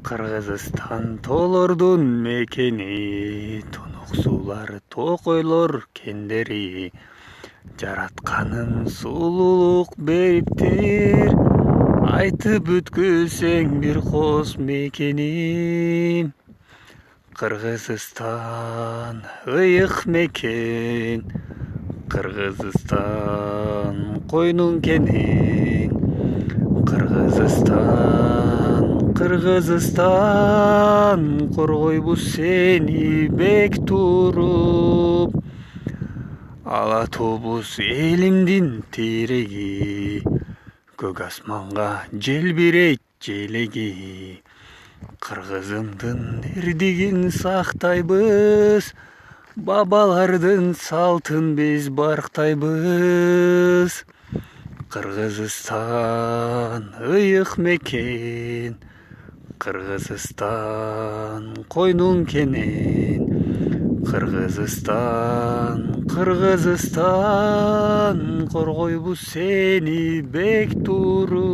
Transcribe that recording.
Кыргызстан тоолордун мекени, тунук суулар, токойлор кендери. Жаратканым сулуулук бериптир, айтып өткөзсең бир кос мекени. Кыргызстан ыйык мекен, Кыргызстан койнуң кенен. Кыргызстан коргойбуз сени бек туруп. Ала тобуз элимдин тиреги, көк асманга желбирейт желеги. Кыргызымдын эрдигин сактайбыз, бабалардын салтын биз барктайбыз. Кыргызстан ыйык мекен, Кыргызстан койнуң кенен. Кыргызстан коргойбуз сени бек туруп.